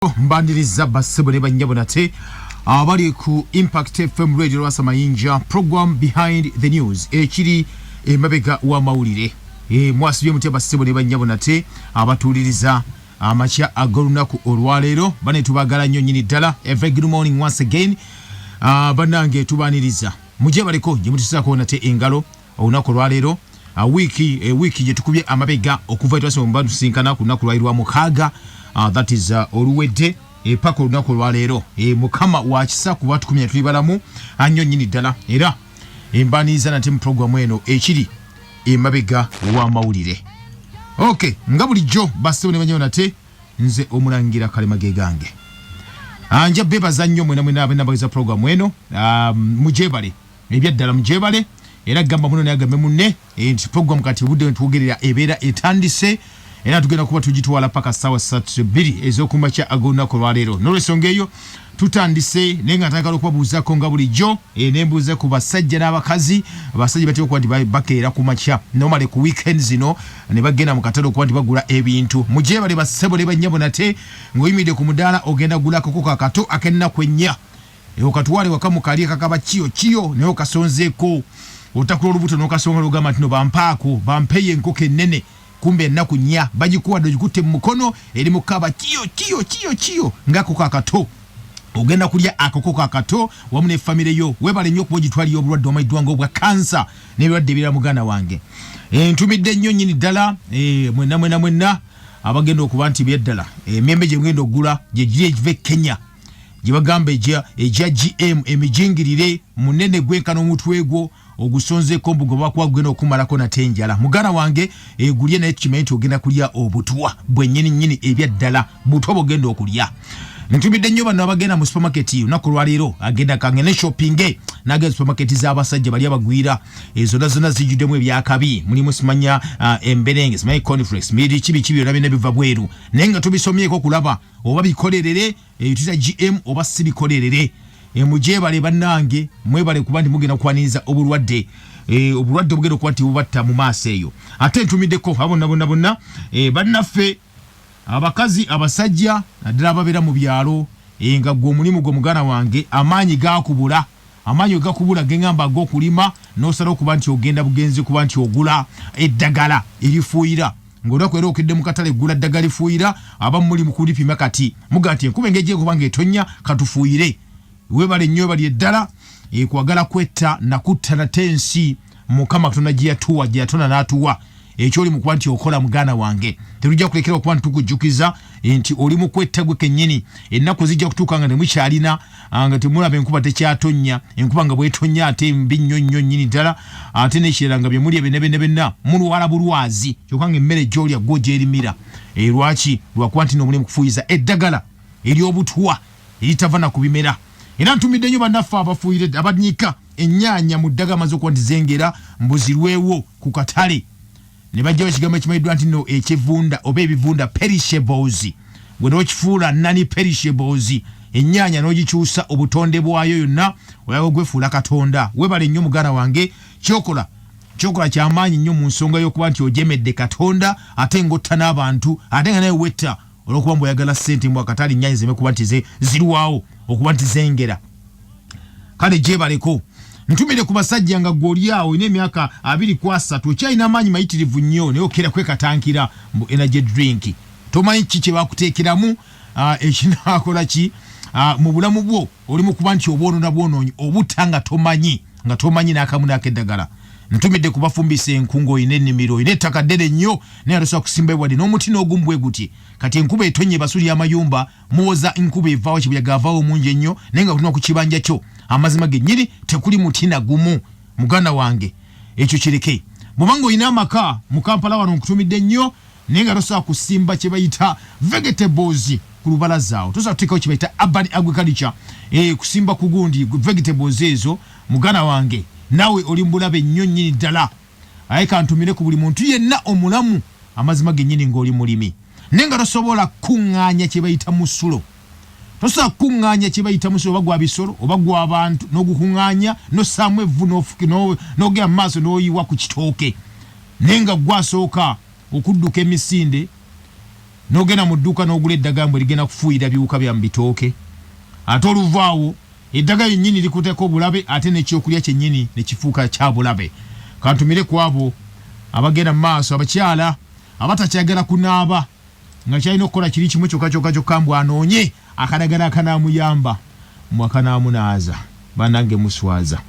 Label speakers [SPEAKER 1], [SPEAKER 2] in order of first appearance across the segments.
[SPEAKER 1] Mbandiriza basebo ne banyabonate abali ku Impact FM Radio Rwasa Mayinja program Behind the News ekiri emabega wa mawulire mwasibye mutya basebo ne banyabonate abatuliriza amacha agolunaku olwalero bane tubagala nnyo nyini ddala. Every good morning once again banange tubaniriza muje baliko je mutisako nate engalo olunaku olwalero wiki je tukubye amabega okuva etwase mu bantu sinkana ku naku lwairwa mukaga. That is oluwedde pako lunaku lwalero mukama wa kisa ku watu 10 tulibalamu annyo nyini ddala era embaniza nate mu program eno ekiri emabega wa mawulire. Okay, nga bulijjo basebo ne banyonate nze Omulangira Kalema gegange anja bebaza nnyo mwena abenabageza program eno mujebale ebyaddala mujebale era gamba muno ne agambe munne enti program kati budde ntugerera ebeera etandise era tugenda kuba tujitwala paka sawa 2 ezokumacha agona ko lwalero nolesonga eyo tutandise nenga takalo kubabuza ko nga bulijjo nembuze ku basajja n'abakazi abasajja batyo kwandi bakeera ku macha normally ku weekends zino ne bagenda mu katalo kwandi bagula ebintu muje bale basebo ne banyabonate ngoyimide ku mudala ogenda gula ko kato akenna kwenya okatwale wakamukaliye kakaba kiyo ne okasonzeko otakula olubuto n'okasonga lugama tino bampaako bampeye enkoke nene kumbe naku nya bagikuwa dojikute mukono eri mukaba kiyo ngako kakato ogenda kulya akoko kakato wamune family yo webale nnyo kubogitwali obulwadde omaidwanga obwa cancer n'ebirwadde bira mugana wange ntumidde nnyo nyini ddala mwena abagenda okuba nti byeddala emyembe gye ngenda ogula gye giri ekive Kenya gye bagamba eja GM emijingirire munene gwenkana omutwe gwo ogusonze kombugo bakwa gwena okumalako natenjala mugana wange egulye na ekimenti ogenda kulya obutwa bwennyini ebyaddala butwa bogenda okulya. Ntubidde nnyo bano abagenda mu supermarket unaku lwalero agenda kangene shopping nagenda supermarket z'abasajja bali abagwira zonna zijuddemu ebyakabi mulimu simanya emberenge simanya cornflakes miri kibi olabye nebiva bweru naye nga tubisomyeko kulaba oba bikolerere tuta GM oba sibikolerere mujebale bannange mwebale kuba ndi mugenda kwaniriza obulwadde bugenda okuba nti bubatta mu maaso eyo ate ntumiddeko bonna bannaffe abakazi abasajja naddala ababeera mu byalo nga gwe omulimu gwe mugana wange amaanyi gakubula gengamba ag'okulima n'osala okuba nti ogenda bugenzi kuba nti ogula eddagala erifuuyira ng'olunaku era okedde mu katale gula ddagala lifuuyira aba muli mu kulipima kati muga nti enkuba engeri kubanga etonnya katufuuyire webale nnyo bali eddala kwagala kwetta nakutta natensi mukama Katonda gye yatona n'atuwa ekyoli mukuba nti okola mugana wange terujja kulekera okuba ntukujjukiza nti oli mu kwetta gwe kennyini ennaku zijja kutuuka nga temukyalina nga temulaba enkuba tekyatonya enkuba nga bwetonya ate mbi nnyo nnyini ddala ate n'ekirala nga bye muli ebenna mulwala bulwazi kyokka nga emmere gy'olya gwo gyerimira lwaki lwakuba nti nomuli mu kufuuyiza eddagala ery'obutwa eritava na ku bimera. Era ntumidde nnyo bannaffe abafuuyire abannyika ennyaanya mu ddagala amaze okuba nti zengera mbuzirwewo ku katale ne bajjawo ekigambo ekimanyiddwa nti no ekivunda oba ebivunda perishables gwe n'okifuula nani perishables ennyaanya n'ogikyusa obutonde bwayo yonna oyaga gwefuula katonda webale nnyo mugana wange kyokola kyamaanyi nnyo mu nsonga y'okuba nti ojemedde katonda ate ng'otta n'abantu ate nga naye wetta olw'okuba mbu oyagala ssente mbu akatale ennyaanya zireme kuba nti zirwawo okuba nti zengera kale gyebaleko. Ntumire ku basajja nga gwolyawo ine emyaka 23 okyalina amaanyi mayitirivu nnyo naye okera kwekatankira mu energy drink tomanyi ki kye bakuteekeramu ekinaakola ki mu bulamu bwo olimu kuba nti obwonoonyi obutta nga tomanyi n'akamu n'akeddagala. Ntumidde kubafumbisa enkungo ine ennimiro ine ettaka ddene nnyo naye atosobola kusimba wadde n'omuti n'ogumu bwe guti kati enkuba etonye basulya amayumba muwoza enkuba evaawo kibuyaga avaawo mungi ennyo naye nga tulina ku kibanja kyo amazima gennyini tekuli muti na gumu muganda wange ekyo kireke bw'obanga olina amaka mu Kampala wano nkutumidde nnyo naye nga tosobola kusimba kye bayita vegetables ku lubalaza awo tosobola kuteekawo kye bayita urban agriculture kusimba ku gundi vegetables ezo muganda wange nawe oli mbulabe nnyo nnyini ddala aye kantumire ku buli muntu yenna omulamu amazima gennyini ng'oli mulimi naye nga tosobola kuŋŋaanya kye bayita musulo tosobola kuŋŋaanya kye bayita musulo oba gwa bisolo oba gwa abantu n'ogukuŋŋaanya n'ossaamu evvu n'ogera mu maaso n'oyiwa ku kitooke naye nga gwasooka okudduka emisinde nogena mu dduuka n'ogula eddagala mbwe ligenda kufuuyira biwuka bya mu bitooke ate oluvaawo eddagala yennyini likuteeko obulabe ate n'ekyokulya kyennyini ne kifuuka kya bulabe. Kantumire ku abo abagenda mu maaso abakyala abatakyagala kunaaba nga kyalina okukola kiri kimu kyokka mbw anoonye akadagala akanaamuyamba mu akanaamunaaza bannange muswaza.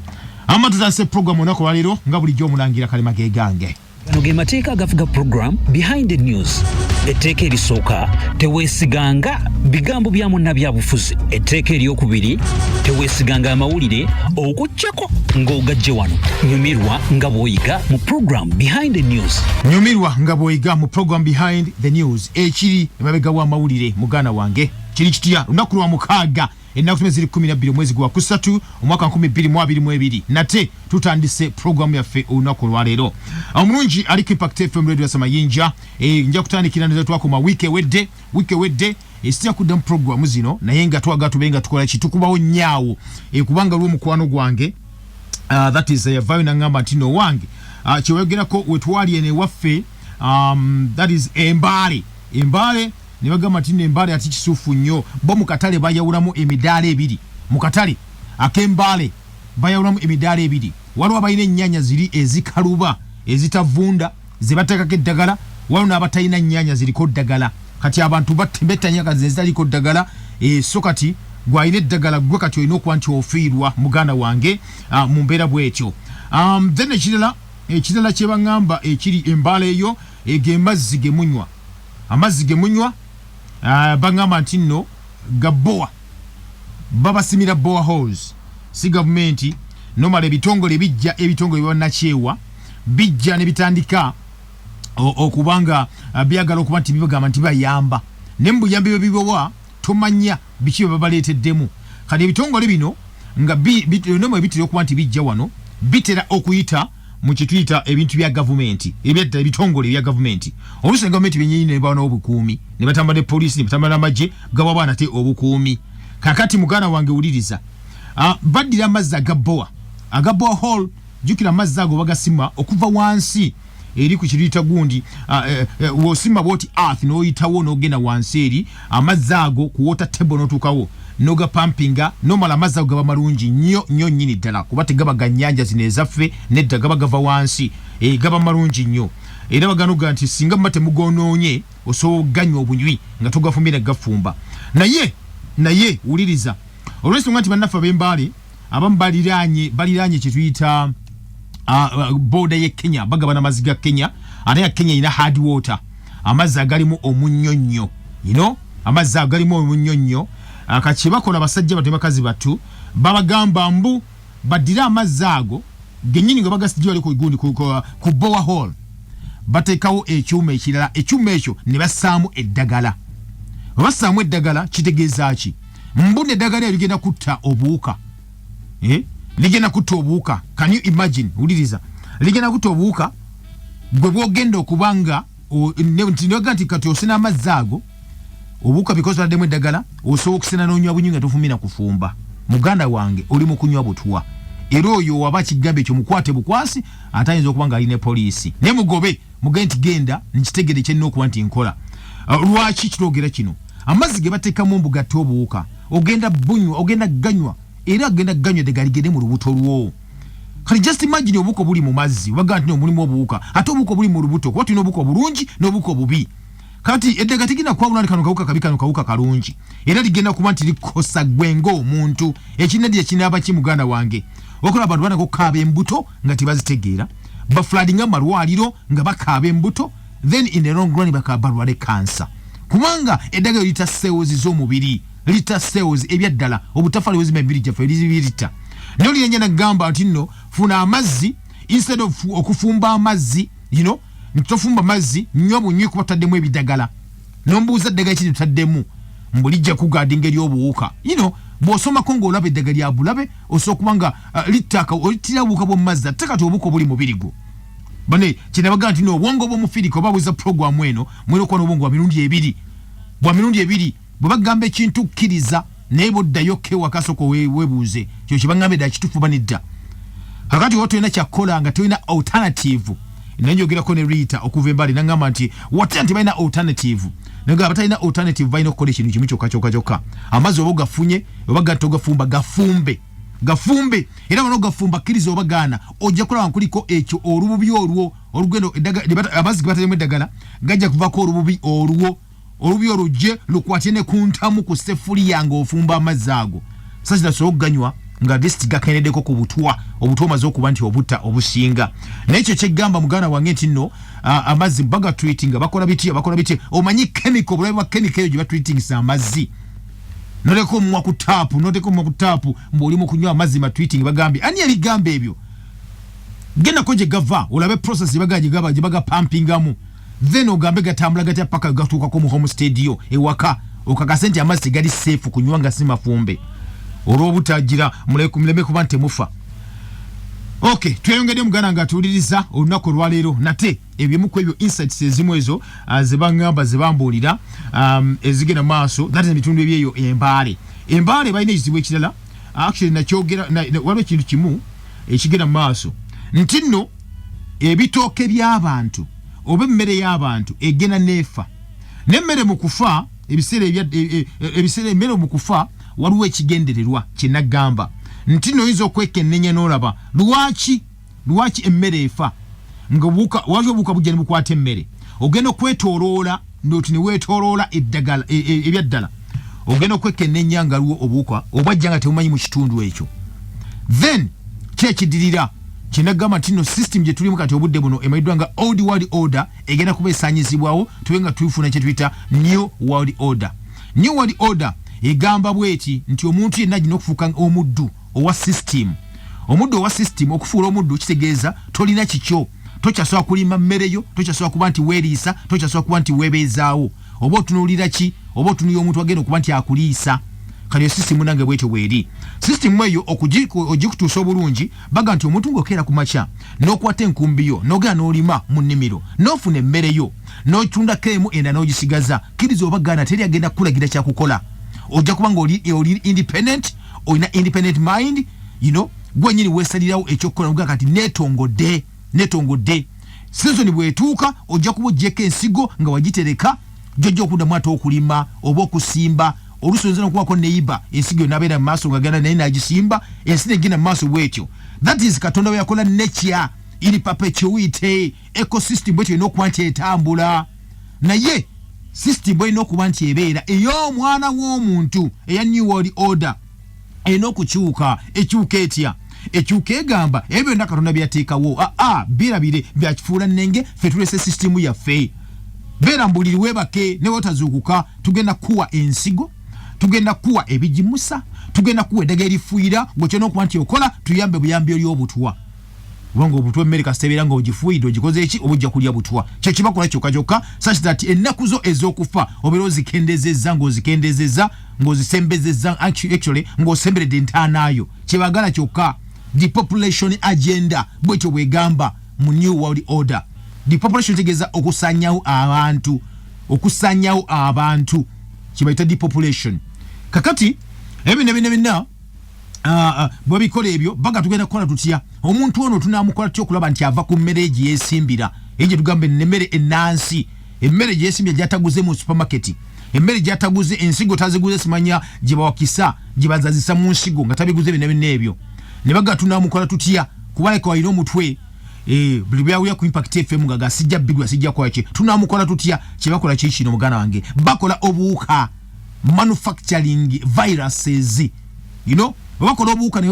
[SPEAKER 1] Tutandise programu olunaku lwaleero nga bulijjo Omulangira Kalema ge gange.
[SPEAKER 2] Gano ge mateeka agafuga program behind the news. Etteeka erisooka teweesiganga bigambo bya munna byabufuzi. Etteeka eryokubiri teweesiganga amawulire okuggyako ng'ogajje wano. Nyumirwa nga bw'oyiga mu program behind the news.
[SPEAKER 1] Nyumirwa nga bw'oyiga mu program behind the news ekiri emabega w'amawulire muganda wange. Kiri kitya lunaku lwa mukaaga ennaku ziri 12 mwezi gwa kusatu omwaka 2022 nate tutandise programu yaffe olunaku lwaleero. Omulungi ali ku Impact FM Radio Samayinja nja kutandikira nze twakoma wiki wedde esitya kuddamu programu zino naye nga twaga tubenga tukola kitukubawo nyaawo kubanga lwo mukwano gwange that is yavayo nangamba nti no wange kyewagerako wetwali ene waffe that is embale ne bagamba nti embale ati kisuufu nnyo bo mu katale bayawulamu emidaala ebiri mu katale ak'embale bayawulamu emidaala ebiri waliwo abalina ennyaanya ziri ezikaluba ezitavunda ze bateekako eddagala waliwo n'abatalina nnyaanya ziriko ddagala kati abantu bettanya kazi ezitaliko ddagala so kati gwalina eddagala gwe kati olina okuba nti ofiirwa muganda wange mu mbeera bw'etyo. Then ekirala kye baŋŋamba ekiri embala eyo amazzi ge munywa baŋŋamba nti nno gabowa babasimira bowa holes si gavumenti nomala ebitongole ebitongole byabannakyewa bijja ne bitandika okubanga byagala okuba nti bibagamba nti bayamba ne mbuyambi bwe bibowa tomanya biki babaleeteddemu kati ebitongole bino nga nomwe ebitera okuba nti bijja wano bitera okuyita mu kituyita ebintu bya gavumenti ebyadda ebitongole bya gavumenti oluusi gavumenti byennyini ne bawa n'obukuumi ne batamba ne poliisi ne batamba n'amagye gawa baana te obukuumi. Kakati muganda wange wuliriza baddira amazzi agabowa hall jjukira amazzi ago bagasima okuva wansi eri ku kiruyita gundi wosima bwoti earth n'oyitawo n'ogenda wansi eri amazzi ago ku water table n'otuukawo noga pumpinga nomala amazzi ago gaba malungi nnyo nnyini ddala kuba tegaba ga nnyanja zino ezaffe nedda gaba gava wansi gaba malungi nnyo era baganoga nti singa muba temugonoonye osobola okuganywa obunywi nga togafumbira gafumba naye wuliriza olw'ensonga nti bannaffe ab'embale abamu baliraanye kye tuyita boda ye Kenya bagaba n'amazzi ga Kenya ate ya Kenya ina hard water amazzi agalimu omunyonnyo amazzi agalimu omunyonnyo kati bakola basajja bate bakazi batu babagamba mbu badira amazzi ago gennyini nga bagasijja ali ku gundi ku bowa hall bateekawo ekyuma ekirala ekyuma ekyo ne bassaamu eddagala kitegeeza ki mbu n'eddagala ligenda kutta obuwuka ligenda kutta obuwuka. Can you imagine? Wuliriza ligenda kutta obuwuka gwe bwogenda okubanga ntinoga nti kati osena amazzi ago obuwuka because baddemu eddagala osobola okusena n'onywa bunywi nga tofumira kufumba. Muganda wange oli mu kunywa butwa era oyo waba kigambo ekyo mukwate bukwasi atayinza okuba nga alina poliisi naye mugobe mugende nti genda nkitegere kyenina okuba nti nkola. Lwaki kitwogera kino? Amazzi ge bateekamu mbu gatta obuwuka ogenda bunywa ogenda ganywa era agenda ganywa degaligende mu lubuto lwo. Kali just imagine obuko buli mu mazzi waga nti mulimu obuwuka ate obuko buli mu lubuto kuba tulina obuko bulungi n'obuko bubi. Kati eddagala tegenda kwawulana kano kawuka kabi kano kawuka kalungi era ligenda kuba nti likosa gwengo omuntu ekinadira kinaaba ki muganda wange okola abantu bana kukaaba embuto nga tebazitegeera bafladinga malwaliro nga bakaaba embuto then in the long run bakabalwale cancer kubanga eddagala lita cells z'omubiri lita cells ebyaddala obutafali wezima emibiri gyaffe lizibirita nayo lyenya gamba nti nno funa amazzi instead of okufumba amazzi ntofumba mazzi nnyo bunywi kuba taddemu ebidagala nombuuza eddagala kiri tutaddemu mbulijja kugaadinga eri obuwuka bw'osomako ng'olaba eddagala lya bulabe osobola kubanga littaka olitira obuwuka bw'omu mazzi ate kati obuwuka buli mubiri gwo bane kinabaga nti obwongo bw'omufirika oba bweza programu eno mwera okuba n'obwongo bwa mirundi ebiri bwe bagamba ekintu kkiriza naye boddayo kewaka soko webuuze kyo kibagamba ddala kituufu banedda kakati oba tolina kyakkola nga tolina alternative nanjogerako ne Rita okuva embali nangamba nti watera nti balina alternative nga batalina alternative bayina okukola ekintu kimu kyokka amazzi oba gafunye oba gatogafumba gafumbe era bano gafumba kirizo oba gaana ojja kulaba nkuliko ekyo olububi olwo olugendo amazzi batalemu eddagala gajja kuvako olububi olujje lukwatye ne kuntamu ku sefuliya nga ofumba amazzi ago sasira so okuganywa nga disti gakenedeko ku butwa maze okuba nti obutta obusinga n'ekyo kyegamba muganda wange nti nno amazzi baga treating bakola biti omanyi chemical bulabe bwa chemical eyo gye treating amazzi noleko omumwa ku taapu mbuli mu kunywa amazzi ma treating bagambye ani ebigambo ebyo genda ko gye gava olabe process gye baga pumpingamu then ogambe gatambula gatya paka gatuukako mu home stadio ewaka okakase nti amazzi gali safe kunywa nga si mafumbe olw'obutagira muleme kuba nti mufa. Okay, tweyongedde muganda nga tuwuliriza olunaku olwaleero nate ebimu ku ebyo insights ezimu ezo zebangamba zebambuulira ezigenda maaso that is ebitundu ebyeyo embaale balina ekizibu ekirala actually nakyogera waliwo ekintu kimu ekigenda maaso nti nno ebitooke by'abantu oba emmere y'abantu egenda neefa n'emmere mu kufa ebiseera emmere mu kufa waliwo ekigendererwa kyenagamba nti no oyinza okwekennenya n'olaba lwaki emmere efa nga obuuka bujja ne bukwata emmere ogenda okwetooloola noti ne weetooloola ebyaddala ogenda okwekennenya nga liwo obuuka obwajja nga tebumanyi mu kitundu ekyo then kyekidirira kyenagamba nti no system gye tulimu kati obudde buno emayiddwa nga old world order egenda kuba esaanyizibwawo tube nga tufuna kye tuyita new world order egamba bweti nti omuntu yenna agina okufuuka omuddu owa system okufuula omuddu kitegeeza tolina kikyo tokyasobola kulima mmereyo tokyasobola kuba nti weeriisa tokyasobola kuba nti weebeezaawo oba otunuulira ki oba otunuulira omuntu agenda okuba nti akuliisa kale system nange bwetyo bweri system eyo ogikutuusa obulungi baga nti omuntu ng'okeera ku makya n'okwata enkumbiyo n'ogenda n'olima mu nnimiro n'ofuna emmere n'otundako emu enda n'ogisigaza kkiriza oba gaana teri agenda kukulagira kyakukola ojja kuba nga oli independent olina independent mind gwenyini weesalirawo ekyokukola noga kati netongodde season bwetuuka ojja kuba ojjeko ensigo nga wagitereka gyojja okuddamu ate okulima oba okusimba oluusi oyinza n'okubako neyiba ensigo nabeera mu maaso nga genda naye nagisimba ensi negenda mu maaso bwetyo that is katonda we yakola nature iri perpetuate ecosystem bwetyo erina okuba nti etambula naye system bwalina okuba nti ebeera ey'omwana w'omuntu eya new world order erina okukyuka ekyuka etya ekyuka egamba ebyo byonna katonda byateekawo birabire byakifuula nnenge ffe tulese system yaffe beera mbuliri weebake ne wotazuukuka tugenda kuwa ensigo tugenda kuwa ebigimusa tugenda kuwa eddagala erifuuyira ng'okyona okuba nti okola tuyambe buyambi oly'obutwa kubanga obutwa emmere kasitebeera nga ogifuuyidde ogikoze eki oba ojja kulya butwa kyekibakola kyokka such that ennaku zo ez'okufa obeera ozikendezezza ng'ozisembezezza actually ng'osemberedde entaanaayo kyebagala kyokka depopulation agenda bwetyo bwegamba mu new world order depopulation tegeeza okusaanyawo abantu kyebayita depopulation kakati ebinna bwebikola ebyo baga tugenda kukola tutya omuntu ono tunamukola tutya okulaba nti ava ku mmere egi yeesimbira eyo gye tugamba emmere ennansi emmere gye yeesimbira gyataguze mu supermarket emmere gyataguze ensigo taziguze simanya gye bawakisa gye bazazisa mu nsigo nga tabiguze binna ebyo ne baga tunamukola tutya kubaleka walina omutwe buli byawulira ku impact FM nga gasijja bigula sijja kwaki tunamukola tutya kyebakola kino muganda wange bakola obuuka manufacturing viruses bakola obuuka ne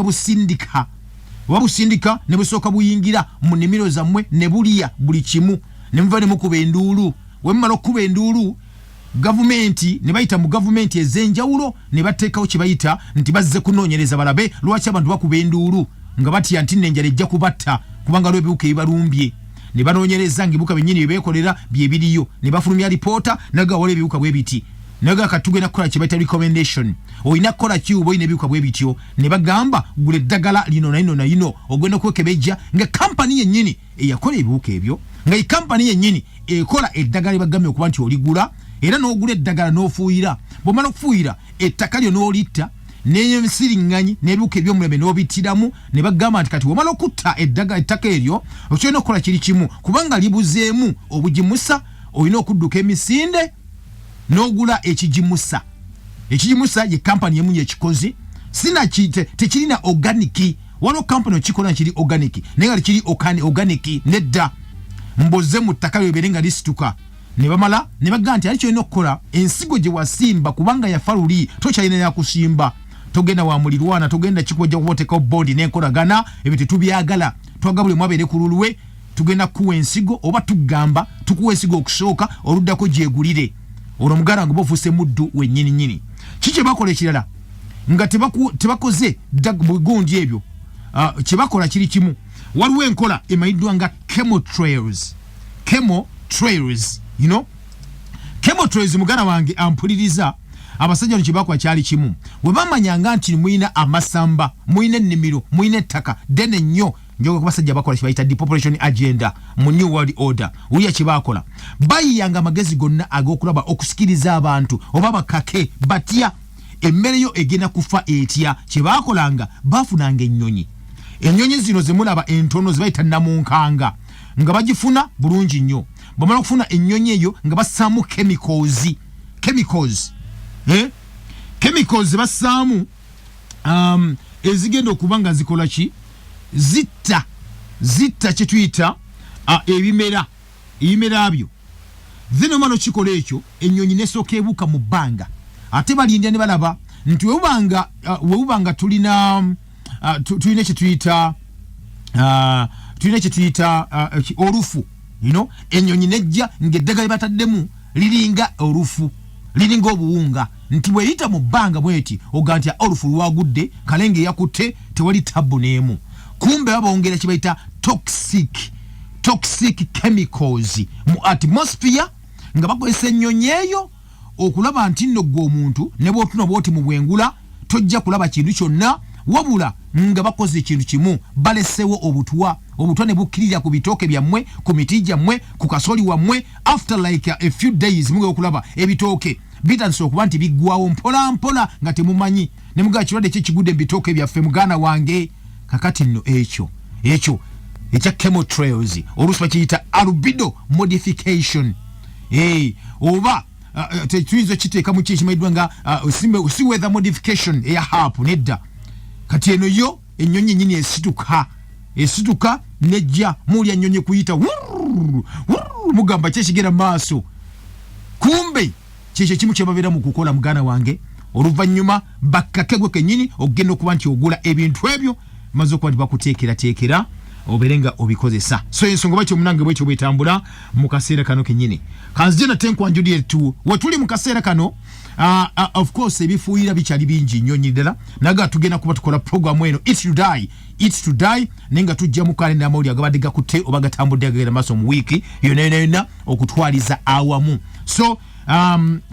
[SPEAKER 1] babusindika ne busooka buyingira mu nnimiro zammwe ne bulya buli kimu ne muva ne mukuba enduulu wemumala okukuba enduulu gavumenti ne bayita mu gavumenti ez'enjawulo ne bateekawo kye bayita nti bazze kunoonyereza balabe lwaki abantu bakuba enduulu nga batya nti nenjala ejja kubatta kubanga lwo ebiwuka ebibalumbye ne banoonyereza ng'ebiwuka byennyini byebeekolera bye biriyo ne bafulumya lipoota nagawala ebiwuka bwe biti naga katugenda kukola kye bayita recommendation olina kukola ki oba olina ebiwuka bwe bityo ne bagamba gula eddagala lino na lino ogenda okwekebejja nga kampani yennyini eyakola ebiwuka ebyo nga kampani yennyini ekola eddagala libagambye okuba nti oligula era n'ogula eddagala n'ofuuyira bw'omala okufuuyira ettaka lyo n'olitta n'ensiriŋŋanyi n'ebiwuka eby'omulembe n'obittiramu ne bagamba nti kati womala okutta ettaka eryo okyolina okukola kiri kimu kubanga libuzeemu obugimusa olina okudduka emisinde n'ogula ekijimusa ye company emu yekikoze sina tekirina organic wano company okikola kiri organic nenga kiri organic nedda mboze mu ttaka lyeberenga lisituka ne bamala ne baga nti alikyo ino okukola ensigo gye wasimba kubanga yafaluli tokyalina yakusimba togenda wa mulirwana togenda kikojja kuboteka bondi n'enkolagana ebyo tubyagala twaga buli mwabere kululwe tugenda kuwa ensigo oba tugamba tukuwa ensigo okusooka oluddako gyegulire olwo mugala ngo bofuse muddu wennyini kiki bakola ekirala nga tebakoze bugundi ebyo kibakola kiri kimu waliwo enkola emayiddwa nga chemtrails you know chemtrails mugana wange ampuliriza abasajja no kibakola kyali kimu we bamanyanga nti muyina amasamba muyina ennimiro muyina ettaka dene nnyo njoga kubasajja bakola kibayita depopulation agenda mu new world order uya kibakola bayiyanga amagezi gonna ag'okulaba okusikiriza abantu oba bakake batya emmere yo egenda kufa etya kibakolanga bafunanga ennyonyi zino zemulaba entono zibayita namunkanga nga bagifuna bulungi nnyo bamala okufuna ennyonyi eyo nga basaamu chemicals basaamu ezigenda okuba nga zikola ki zitta kyetuyita ebimera byo then omano kikola ekyo ennyonyi nesooka ebuuka mu bbanga ate balindya ne balaba nti webubanga tulina kyetuyita olufu you know ennyonyi nejja ng'eddagala bataddemu liringa olufu liringa obuwunga nti bweyita mu bbanga bweti oga nti olufu lwagudde kalenge yakutte tewali tabu n'emu kumbe babongera kibayita toxic chemicals mu atmosphere nga bakozesa ennyonyi eyo okulaba nti nno gwe omuntu ne bwotuna bwoti mu bwengula tojja kulaba kintu kyonna wabula nga bakoze ekintu kimu balesewo obutwa ne bukkirira ku bitooke byammwe ku miti gyammwe ku kasoli wammwe after like a few days muge okulaba ebitooke bitandise okuba nti biggwawo mpola nga temumanyi ne mugaa kirwadde kyekigudde ebitooke byaffe muganda wange kakati nno ekyo ekya chemtrails oluusi bakiyita albedo modification oba tuyinza kiteeka mu kikimayiddwa nga si weather modification eya hap nedda kati eno yo ennyonyi nyini esituka nejja mulya ennyonyi kuyita mugamba kyekigenda maaso kumbe kyekyo kimu kyebabeera mu kukola muganda wange oluvannyuma bakkakegwe kennyini okugenda okuba nti ogula ebintu ebyo maze okuba nti bakuteekerateekera oberenga obikozesa so ensonga bakyo munange bwekyo bwetambula mu kaseera kano kennyini kanzije nate nkwanjulire tu wetuli mu kaseera kano of course ebifuuyira bikyali bingi nnyo ddala naga tugenda kuba tukola programu eno It's to die nenga tujja mu kalenda amawulire agabadde gakutte oba gatambudde agagenda maaso mu wiiki yonna okutwaliza awamu so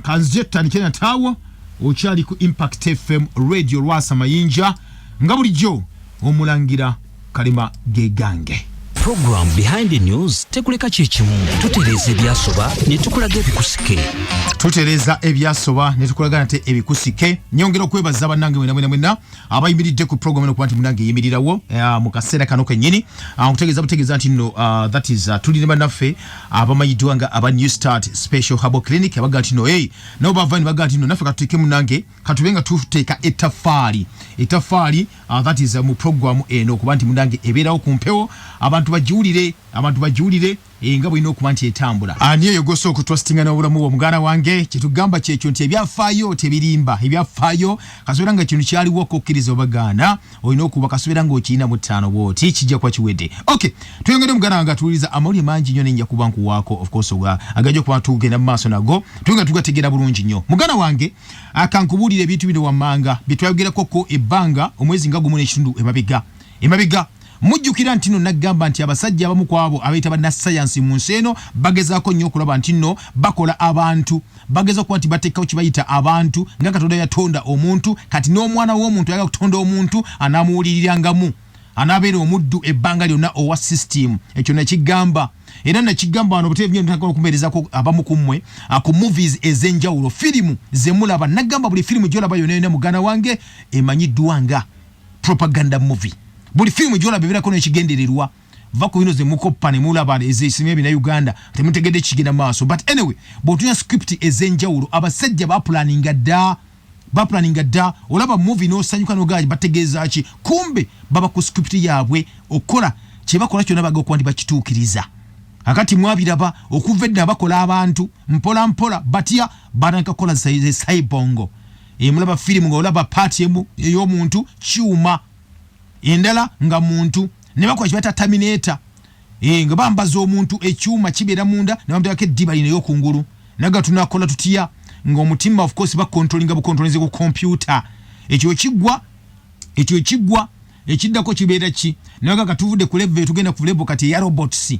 [SPEAKER 1] kanzije tutandikire nataawo okyali ku Impact FM radio Lwasa Mayinja nga bulijjo Omulangira Kalema gegange
[SPEAKER 2] program behind the news tekuleka kyekimu tutereza ebyasoba ne tukulaga ebikusike nate ebikusike nyongera okwebaza bannange mwena abayimiridde ku program eno kuba nti munange yimirirawo mu kaseera kano kennyini nkutegeeza nti nno that is tulina bannaffe abamanyiddwa nga aba New Start Special Herbal Clinic abaga nti no nabo bava ne baga nti no naffe katuteeke munange katubenga tuteeka ettaffaali that is mu program eno kuba nti munange ebeerawo ku mpewo abantu bajiwulire nga bwina okuba nti etambula ani eyo gosa okutwasitinga n'obulamu bw'omuganda wange kyetugamba kyekyo nti ebyafaayo tebirimba ebyafaayo kasobola nga ekintu kyaliwo okukkiriza obagaana olina okuba kasobola nga okirina mu ttaano bwoti kijja kuba kiwedde okay tuyongere omuganda wange atuwuliriza amawulire mangi nnyo nenja kuba nkuwaako of course agajja okuba tugenda mu maaso nago tuyonga tugategeera bulungi nnyo muganda wange akankubuulira ebintu bino wammanga bye twayogerakoko ebbanga omwezi nga gumu n'ekitundu emabega mujjukira nti nno nagamba nti abasajja abamu kwabo abayita bannasayansi mu nsi eno bagezaako nnyo okulaba nti nno bakola abantu bageza okuba nti bateekawo kibayita abantu nga Katonda yatonda omuntu kati n'omwana w'omuntu ayagala kutonda omuntu anaamuwulirirangamu anaabeera omuddu ebbanga lyonna owa system ekyo nakigamba era nakigamba wano buteevu nnyo ntagala okumeerezako abamu ku mmwe ku movies ez'enjawulo firimu zemulaba nagamba buli firimu gy'olaba yonna muganda wange emanyiddwa nga propaganda movie buli firimu gy'olaba ebeerako n'ekigendererwa
[SPEAKER 1] vako bino ze mukoppa ne mulaba ezisimye bina Uganda temutegedde kigenda maaso. But anyway botunya script ezenjawulo abasajja baplaninga da olaba movie no sanyuka no gaji bategeeza ki kumbe baba ku script yaabwe okola kye bakola kyonna baga okwandi bakituukiriza. Akati mwabiraba okuvedda bakola abantu mpola mpola batya bananka kola saibongo. Mulaba film nga olaba part ey'omuntu kyuma endala nga muntu ne bakola kibata Terminator nga bambaza omuntu ekyuma kibeera munda ne bamuteka eddiba lino y'okungulu naga tunakola tutya nga omutima of course bakontrolinga bukontrolinze ku computer ekyo kiggwa ekiddako kibeera ki naga katuvude ku level tugenda ku level kati ya robots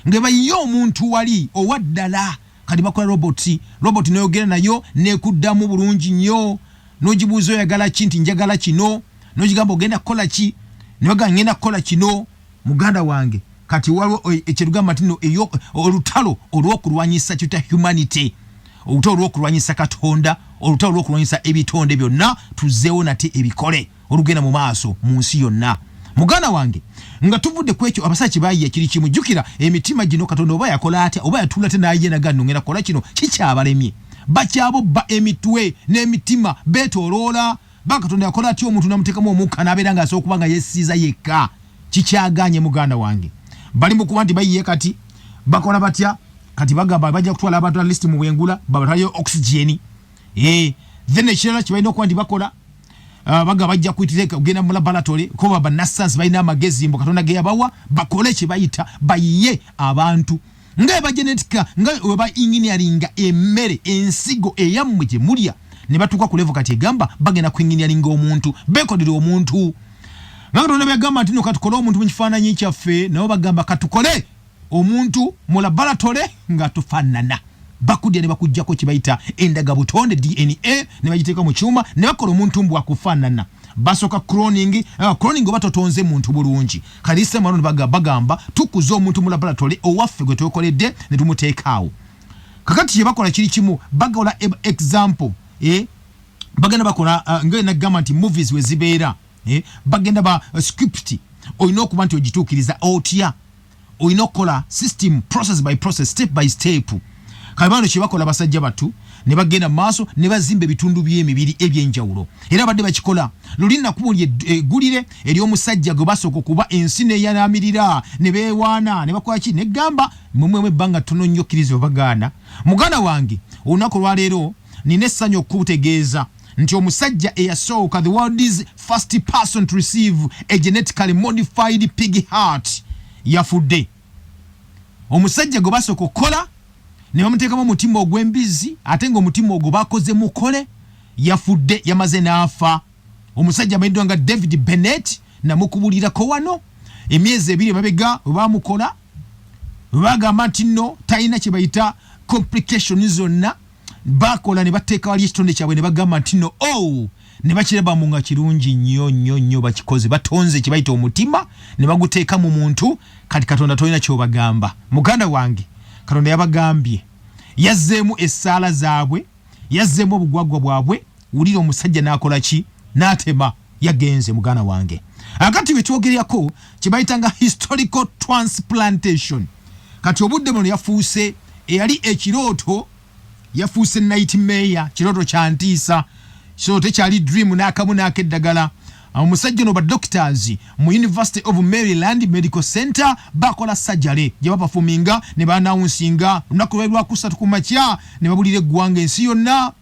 [SPEAKER 1] nga bayo omuntu wali owaddala kati bakola robot n'eyogera nayo nekuddamu bulungi nnyo n'ogibuuza oyagala ki nti njagala kino n'ogigamba ogenda kukola ki nebaga ngenda kukola kino. Muganda wange kati waliwo ekirugamba tino olutalo olw'okulwanyisa kita humanity, olutalo olw'okulwanyisa Katonda, olutalo olw'okulwanyisa ebitonde byonna tuzeewo nate ebikole olugenda mu maaso mu nsi yonna. Muganda wange nga tuvudde ku ekyo abasaki bayiye kiri kimu jukira emitima gino Katonda oba yakola atya oba yatula te naye nagano ngenda kola kino kikyabalemye bakyabo ba emitwe n'emitima betoloola Katonda yakola atya omuntu namutekamu omukka n'abeera nga asobola kuba nga yesiiza yekka kikyaganye. Muganda wange bali mu kuba nti bayiye kati bakola batya kati bagamba bajja kutwala abantu list mu bwengula babatwayo oxygen then ekirala kibalina okuba nti bakola baga bajja kuitireka kugenda mu laboratory ko ba nassans balina amagezi mbo Katonda ge yabawa bakole kye bayita bayiye abantu nga ba genetica nga ba engineering emmere ensigo eyammwe gye mulya ne batuka ku level kati egamba bagenda ku engineering omuntu bekodere omuntu nga Katonda byagamba nti no katukole omuntu mu kifaananyi kyaffe nabo bagamba katukole omuntu mu laboratory nga tufaanana bakudya ne bakujjako kibayita endaga butonde DNA ne bagiteeka mu kyuma ne bakola omuntu mbwa kufaanana basoka cloning batotonze muntu bulungi kalise mano bagamba tukuze omuntu mu laboratory owaffe gwe twekoledde ne tumuteekaawo. Kakati ye bakola kiri kimu bagola example bagenda bakola ngena gamba nti movies we zibeera bagenda ba script oyina okuba nti ogituukiriza otya oyina okukola system process by process step by step. Kabano kibakola basajja batu ne bagenda maaso ne bazimba ebitundu by'emibiri ebyenjawulo era badde bakikola lulina kubuli egulire eri omusajja gwe basoko kuba ensi ne yanamirira ne beewaana ne bakola ki ne gamba mumwe banga tono nnyo kirizo bagana. Muganda wange olunaku lwa leero nina essanyu okutegeeza nti omusajja eyasooka the world's first person to receive a genetically modified pig heart yafudde. Omusajja gwe basoko kola ne bamuteekamu omutima ogw'embizzi ate nga omutima ogwo bakoze mukole yafudde yamaze n'afa. Omusajja amanyiddwa nga David Bennett namukubulirako wano emyezi 2 mabega bamukola bagamba nti nno talina kye bayita complications zonna bakola ne bateeka wali ekitonde kyabwe ne bagamba nti nno ne bakiraba mu nga kirungi nnyo bakikoze batonze kye bayita omutima ne baguteeka mu muntu kati Katonda tolina kyobagamba. Muganda wange Katonda yabagambye yazzeemu essaala zaabwe yazzeemu obugwagwa bwabwe wulira omusajja n'akola ki n'atema yagenze. Muganda wange akati wekyogeryako kibayita nga historical transplantation kati obudde buno yafuuse eyali ekirooto yafuuse nightmare kirooto kyantiisa so tekyali dream n'akamu n'akeddagala. Omusajja no ba doctors mu University of Maryland Medical Center bakola surgery gye baperforminga ne banawunsinga lunaku lwa kusatu ku makya ne babulira eggwanga ensi yonna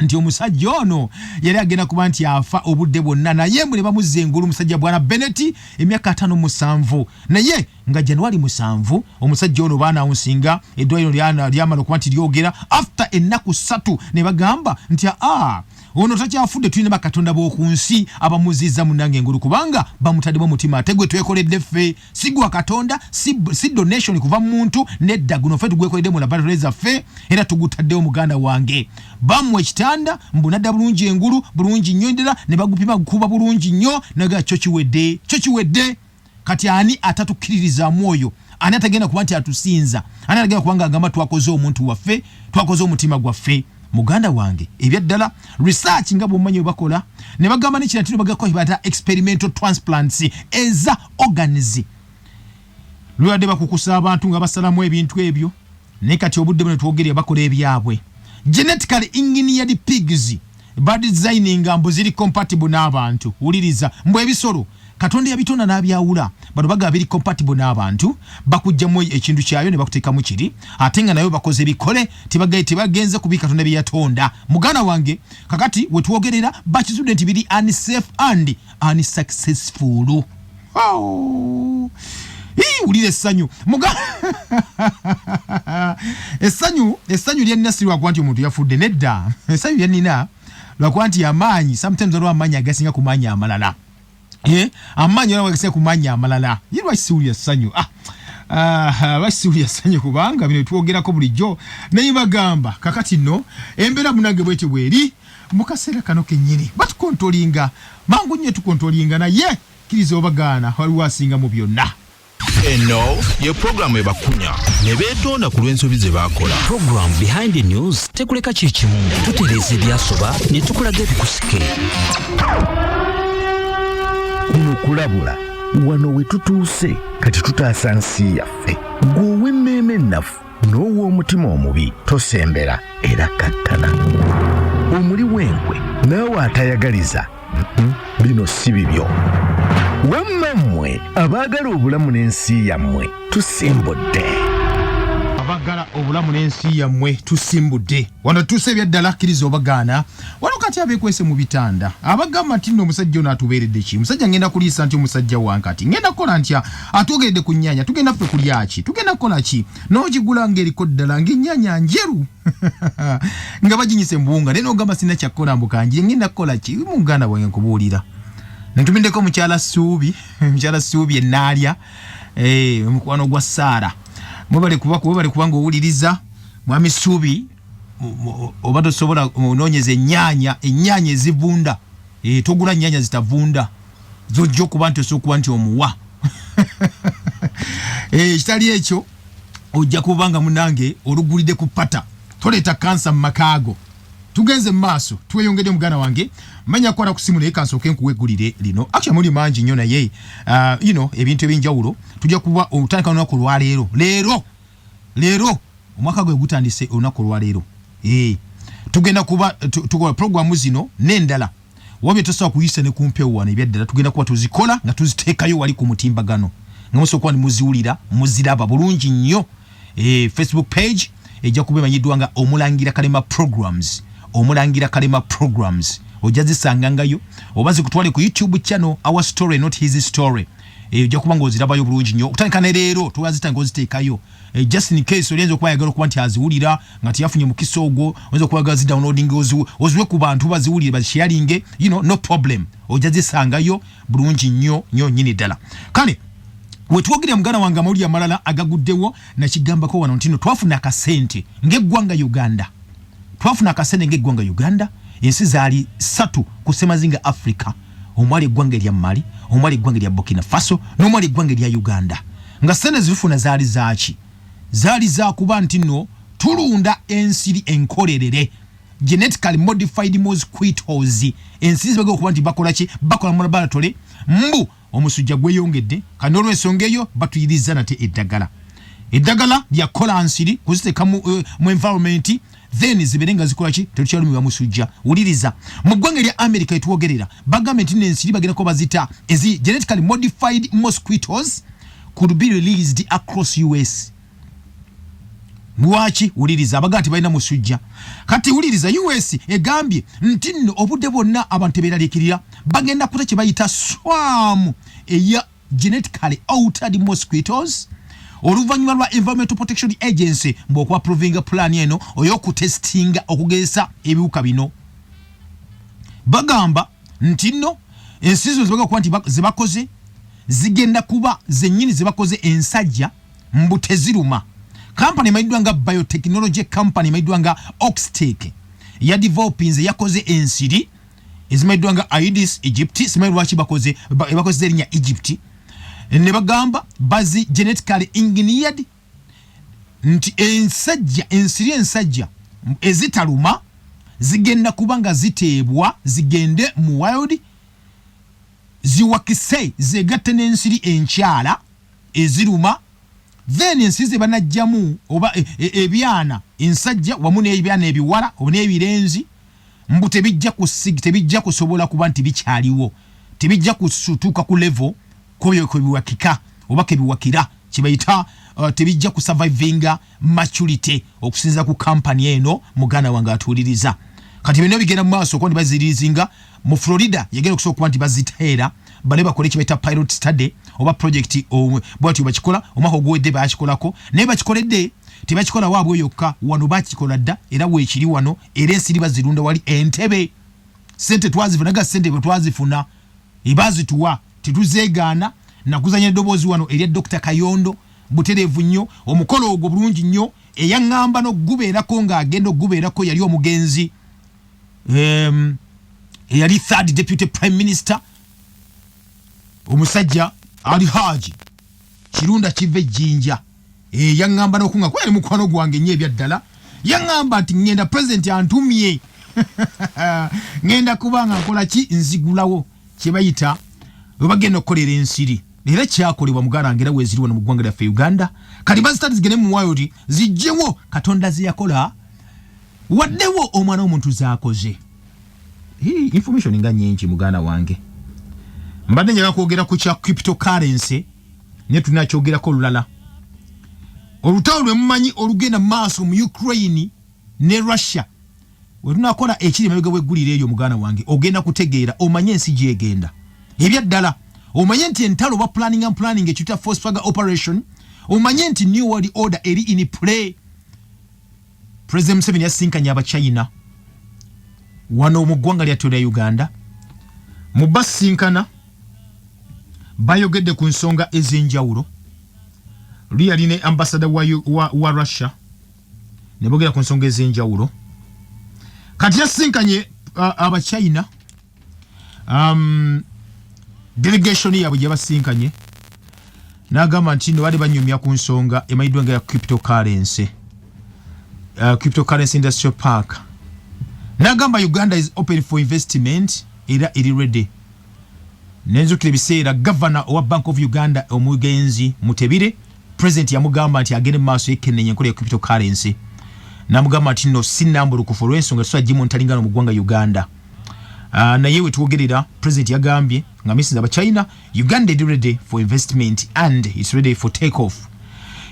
[SPEAKER 1] nti omusajja ono yali agenda kuba nti afa obudde bwonna naye mwe bamuzze engulu omusajja bwana Bennett emyaka 57 naye nga January 7 omusajja ono banawunsinga eddwaliro lyamala okuba nti lyogera after ennaku 3 ne bagamba nti ono takyafudde tulina bakatonda b'okunsi abamuziza munange engulu kubanga bamutaddemu omutima ate gwe twekoledde ffe si gwa Katonda si donation kuva mu muntu nedda guno ffe tugwekoledde mu laboratory zaffe era tugutaddewo muganda wange bamwe ekitanda mbunadda bulungi engulu bulungi nnyo ndera ne bagupima kuba bulungi nnyo naga kyo kiwedde kati ani atatukkiririza mwoyo ani atagenda kuba nti atusinza ani atagenda kubanga agamba twakoze omuntu waffe twakoze omutima gwaffe. Muganda wange ebyaddala research nga bwomanyi bakola ne bagamba n'ekiratiro bagako bata experimental transplants eza organs lwade bakukusa abantu nga basalamu ebintu ebyo ne kati obudde bwe twogere bakola ebyabwe genetically engineered pigs bad designing mbu ziri compatible n'abantu uliriza mbu ebisolo Katonda yabitonda n'abyawula bano baga biri compatible n'abantu bakujjamu ekintu kyayo ne bakuteekamu kiri ate nga nayo bakoze ebikole tebagenze kubi Katonda bye yatonda mugana wange kakati we twogerera bakizudde nti biri unsafe and unsuccessful. Oh. Ulire essanyu essanyu lya Nasiri wakwanti omuntu yafudde nedda essanyu lya nina lwakwanti amaanyi sometimes alwa amaanyi agasinga ku maanyi amalala amaanyi alwa agasinga ku maanyi amalala yirwa kisiwulya essanyu bakisiwulya essanyu kubanga bino twogerako bulijjo naye bagamba kakati nno embeera munange bwete bweri mu kaseera kano kennyini batukontolinga mangu nnyo tukontolinga naye kiriza obagaana waliwo asinga mu byonna.
[SPEAKER 3] Eno ye programu ebakunya ne beetonda ku lw'ensobi ze baakola.
[SPEAKER 2] Program behind the news tekuleka kikimu tutereeza ebyasoba ne tukulaga ebikusike.
[SPEAKER 4] Kuno kulabula wano we tutuuse kati tutaasa nsi yaffe gwowe emmeeme ennafu n'ow'omutima omubi tosembera era kattana omuli w'enkwe naawe atayagaliza bino si bibyo. Wammammwe abaagala obulamu n'ensi yammwe tusimbudde.
[SPEAKER 1] Abagala obulamu n'ensi yammwe tusimbudde. Wano tuuse ebyaddala akkiriza obagaana wano kati abeekwese mu bitanda abagamba nti nno omusajja ono atubeeredde ki musajja ngenda kuliisa nti omusajja wankati ngenda kukola ntya atwogeredde ku nnyaanya tugenda ffe kulya ki tugenda kukola ki n'ogigula ng'eriko ddala ng'ennyaanya njeru nga baginyise mu buwunga naye n'ogamba sina kyakkola mbukanjire ngenda kukola ki mu Uganda bwange nkubuulira. Ntumindeko mukyala Suubi ennaalya omukwano gwa Saara mwebale kubanga owuliriza mwami Suubi oba tosobola onoonyeza ennyaanya ezivunda togula nnyaanya zitavunda zojja okuba nti osookuba nti omuwa kitali ekyo ojja kubanga munange olugulidde ku pata toleeta kansa mu makaago. Tugenze maaso tweyongedde mugana wange manya kwara kusimu naye kansooke nkuwegulire lino actually muli mangi nnyo naye ebintu ebyenjawulo tujja kuba otandika olunaku lwa leero omwaka gwe gutandise olunaku lwa leero tugenda kuba tukola programu zino n'endala wabye tosobola kuyisa ne kumpewo wano ebyaddala tugenda kuba tuzikola nga tuziteekayo wali ku mutimbagano nga musobola kuba ne muziwulira muziraba bulungi nnyo. Facebook page ejja kuba emanyiddwa nga Omulangira Kalema programs ojja zisangangayo oba zikutwale ku YouTube channel Our Story Not His Story ojja kuba ng'ozirabayo bulungi nnyo okutandika ne leero twazitanga oziteekayo just in case olienza okuba yagala okuba nti aziwulira nga tiyafunye mukisa ogwo oyinza okuba yagala zidownloading oziwe ku bantu baziwulire bazisharinge no problem ojja zisangayo bulungi nnyo nnyini ddala. Kale wetwogere mugana wange amawulire amalala agaguddewo nakigambako wano nti twafuna akasente ng'eggwanga Uganda ensi zaali 3 ku semazinga Africa omwali eggwanga erya Mali omwali eggwanga erya Burkina Faso n'omwali eggwanga erya Uganda nga sente zifuna zaali zaaki zaali zakuba nti nno tulunda ensiri enkolerere genetically modified mosquitoes ensi zibagala okuba nti bakola ki bakola mu laboratory mbu omusujja gweyongedde kandi olw'ensonga eyo batuyiriza nate eddagala lyakola nsiri kuziteeka mu environment then ziberenga zikola ki tetukyalumiwa musujja. Wuliriza mu ggwanga erya America etwogerera bagambe nti n'ensiri bagenda ko bazita ezi genetically modified mosquitoes could be released across US. Lwaki? Wuliriza abaga nti balina musujja kati wuliriza US egambye nti nno obudde bwonna abantu beeraliikirira bagenda kuta kye bayita swarm eya genetically altered mosquitoes oluvannyuma lwa Environmental Protection Agency mbw'okuba provinga plan eno oy'okutestinga okugeza ebiwuka bino. Bagamba nti nno ensi zino zibaga kuba nti zebakoze zigenda kuba zennyini zebakoze ensajja mbu teziruma. Company maidwa nga biotechnology company maidwa nga Oxtec ya developings yakoze ensiri ezimaidwa nga Aedes aegypti simaidwa ki bakoze zerinya Egypt ne bagamba bazi genetically engineered nti ensiri ensajja ezitaluma zigenda kubanga ziteebwa zigende mu wild ziwakise zegatte n'ensiri enkyala eziruma then ensize banajjamu oba ebyana ensajja wamu n'ebyana ebiwala oba n'ebirenzi mbu tebijja kusobola kuba nti bikyaliwo tebijja kusutuuka ku level kobyo biwakika oba kebiwakira kibayita tebijja kusurvivinga maturity okusinza ku company eno muganda wange atuuliriza kati bino bigenda mu maaso ko bazirizinga mu Florida yagenda okusobola kuba nti baziteera bale bakole kibayita pilot study oba project bwati bakikola omako gwedde bakikolako naye bakikoledde tebakikola waabwe yokka wano bakikola dda era weekiri wano era ensiri bazirunda wali Entebbe sente twazifuna sente bwe twazifuna ibazituwa tituzeegaana nakuzanya eddoboozi wano erya Dr. Kayondo butereevu nnyo omukolo ogwo bulungi nnyo eyaŋŋamba n'ogubeerako ng'agenda okugubeerako yali omugenzi eyali third deputy prime minister omusajja ali Haji kirunda kive jinja yaŋŋamba n'okunga kwali mukwano gwange nnyo ebyaddala yaŋŋamba nti ngenda president antumye ngenda kubanga nkola ki nzigulawo kibayita bagenda okukolera ensiri era kyakolebwa mugarangera weziri wano mu ggwanga lyaffe Uganda kati bazitati zigende mu wayoti zijjewo Katonda ziyakola waddewo omwana w'omuntu zaakoze information nga nyingi muganda wange mbadde njagala kwogera ku kya cryptocurrency ne tunakyogerako olulala olutalo lwe mumanyi olugenda mu maaso mu Ukraine ne Russia we tunakola ekiri mabega w'eggulire eryo muganda wange ogenda kutegeera omanye ensi gyegenda ebyaddala omanye nti entalo ba planning ekyuta force flag operation omanye nti new world order eri in play. President Museveni yasinkanye aba China wano mu ggwanga lya Uganda mu basinkana bayogedde ku nsonga ez'enjawulo luyali ne ambassador wa Russia ne bogera ku nsonga ez'enjawulo kati yasinkanye aba China delegation yabwe gyabasinkanye n'agamba nti no bali banyumya ku nsonga emayiddwa nga cryptocurrency industrial park n'agamba Uganda is open for investment era eri ready nenzukira ebiseera governor owa Bank of Uganda omugenzi Mutebire president yamugamba nti agende mu maaso yekenenye enkola ya cryptocurrency n'amugamba nti no sinambulukufu olw'ensonga tusagimu ntalingana mu ggwanga Uganda. Naye we tuwogerera president yagambye nga misinza aba China Uganda is ready for investment and it's ready for takeoff.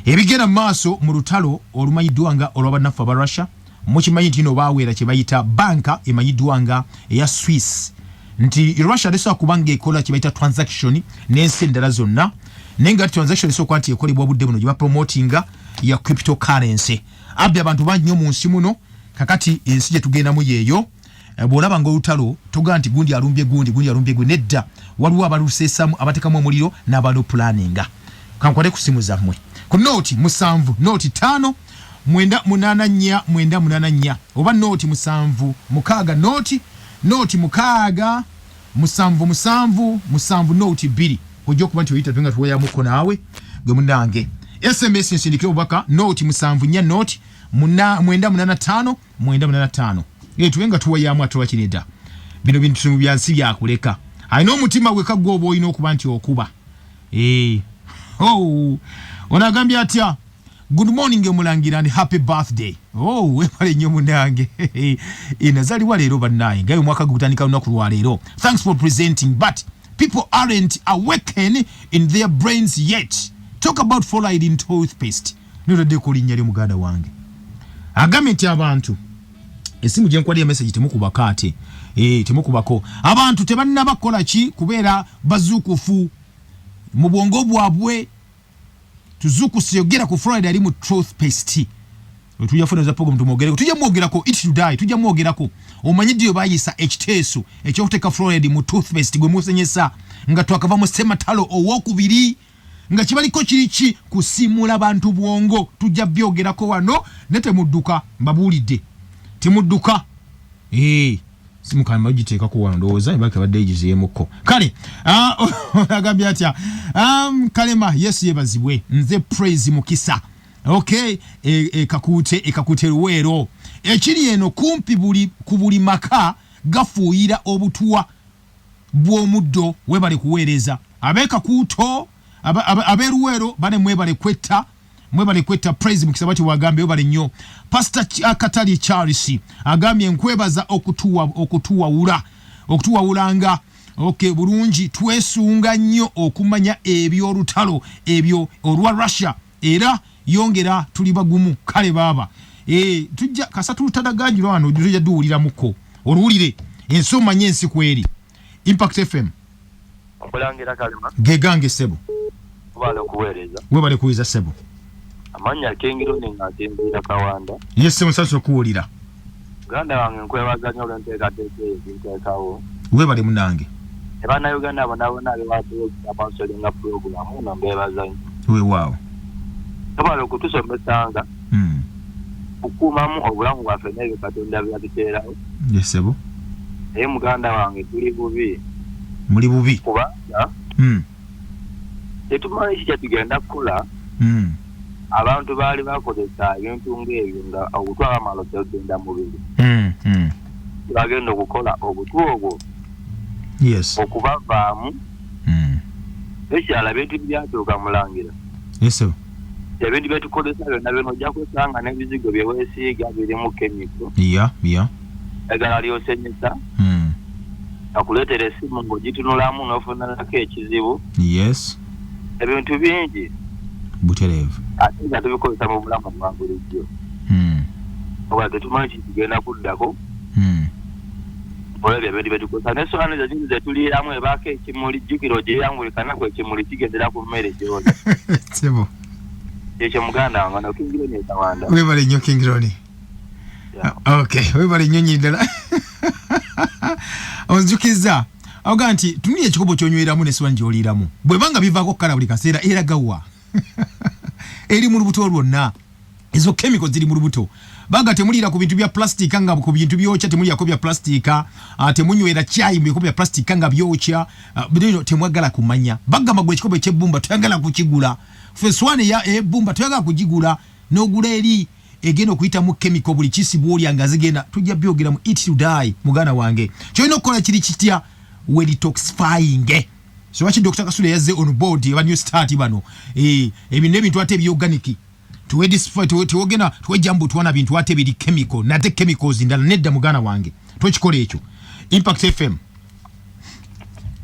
[SPEAKER 1] Ebigenda maaso mu lutalo olumanyiddwa nga olw'abannaffe aba Russia mukimanyi nti no baweera kye bayita banka emanyiddwa nga eya Swiss nti Russia lesobola kubanga ekola kye bayita transaction n'ensi endala zonna naye nga transaction esobola nti ekolebwa obudde buno gye bapromotinga ya cryptocurrency. Abbi abantu bangi nnyo mu nsi muno kakati ensi gye tugendamu yeeyo bw'olaba ng'olutalo toga nti gundi alumbye gundi nedda waliwo abaluseesamu abatekamu omuliro n'abalu planninga. Kankwate ku simu zammwe ku nooti 7 nooti 5 984 oba nooti 7 6 nooti 6 7 nooti 2 ojja okuba nti oyita twenga tuweyamuko naawe gwe munange SMS nsindikira obubaka nooti 7 nooti 985 tuwenga tuweyamu atola kineda bino bintu mu byansi byakuleka alina omutima gwe kaggwa oba olina okuba nti okuba onagambye atya good morning Omulangira and happy birthday. Wepale nnyo munange nazaliwa leero bannaye nga omwaka gutandika lunaku lwa leero. Thanks for presenting but people aren't awakened in their brains yet. Talk about fluoride in toothpaste. Notadde ku linnya lyo muganda wange agambye nti abantu esimu gye nkwaliya message temukubako ate temukubako abantu tebannabakola ki kubeera bazuukufu mu bwongo bwabwe tuzukusiyogera ku fluoride ali mu toothpaste tujja funa za program tumwogereko tujja mwogerako it to die tujja mwogerako omanyidde bayisa ekiteeso ekyokuteka fluoride mu toothpaste gwe musenyesa nga twakava mu sematalo owokubiri nga kibaliko kiriki kusimula bantu bwongo tujja byogerako wano ne temudduka mbabuulidde temudduka simu kama bagiteeka ku wano ndowooza ebaka badde egizeemuko kale agambye atya Kalema yesu yebazibwe nze praise mukisa okay ekakute luweero ekiri eno kumpi ku buli maka gafuuyira obutuwa bw'omuddo webale kuweereza ab'ekakuuto ab'eruweero bane mwebale kwetta mwebale kwetta praise mu kisabati wagambe obale nnyo. Pastor Katali Charles agambye nkwebaza okutuwawulanga okay bulungi twesunga nnyo okumanya eby'olutalo ebyo olwa Russia era yongera tuli bagumu kale baba tujja kasatu tutadaganyiro wano tujja duulira muko oluwulire ensoma nyensi kweri Impact FM
[SPEAKER 5] Omulangira Kalema
[SPEAKER 1] gegange sebo webale kuweza sebo
[SPEAKER 5] amanya kengiro ningatembera Kawanda
[SPEAKER 1] yese musaso kuwulira
[SPEAKER 5] Uganda wange nkwebaza nnyo olw'enteekateeka ezinteekawo
[SPEAKER 1] webale munange
[SPEAKER 5] ebana Uganda bonabona abewatu abasolinga program nambebaza nnyo
[SPEAKER 1] weewaawo
[SPEAKER 5] abalo kutusomesanga okukuumamu obulamu bwaffe n'ebyo Katonda byatuteerawo
[SPEAKER 1] yesebo
[SPEAKER 5] Muganda wange tuli bubi
[SPEAKER 1] muli bubi
[SPEAKER 5] kubanga tetumanyi ki kyetugenda kukola abantu baali bakozesa ebintu ng'ebyo nga obutwa bamala tegenda mubiri bagenda okukola obutwa obwo
[SPEAKER 1] yes
[SPEAKER 5] okubavaamu ekyala bintu byatuuka Mulangira
[SPEAKER 1] yesebo
[SPEAKER 5] ebintu byetukozesa byonna bino ojja kusanga n'ebizigo bye weesiiga birimu kemiko eggala lyosenyesa akuleetera essimu ng'ogitunulamu n'ofunanako ekizibu
[SPEAKER 1] yes
[SPEAKER 5] ebintu bingi
[SPEAKER 1] butereevu
[SPEAKER 5] ate nga tubikozesa mu bulamu bwa bulijjo oba tetumanyi kitugenda kuddako olwebyo ebintu byetukozesa n'essowaani zezindi zetuliiramu ebaako ekimuli jjukira ogyeyangulikanaku ekimuli kigendera ku mmere gy'olya
[SPEAKER 1] sebo
[SPEAKER 5] ekyo muganda wange nokingironi ekawanda
[SPEAKER 1] webale nnyo kingironi okay webale nnyo nnyindala onzukiza awoga nti tunulya ekikopo kyonyweramu n'essowaani gy'oliiramu bwebanga bivaako kkala buli kaseera eragawa eri mu lubuto lwonna ezo chemical ziri mu lubuto baga temuliira ku bintu bya plastic nga ku bintu byokya temuliyako bya plastic temunywera chai mu bikopo bya plastic nga byokya bino temwagala kumanya bagamba gwe ekikopo eky'ebbumba toyagala kukigula feswane ya ebbumba toyagala kugigula n'ogula eri egenda okuyitamu chemical buli kisibwa olya nga zigenda tujja byogera mu eat to die mugana wange kyolina okukola kiri kitya we detoxifying so wachi Dr. Kasule yazze on board aba new start bano ebintu ebintu ate byoganiki tuwe disfy tuwogena tuwe jambo tuwana bintu ate biri chemical nate chemicals ndala nedda mugana wange twekikola ekyo Impact FM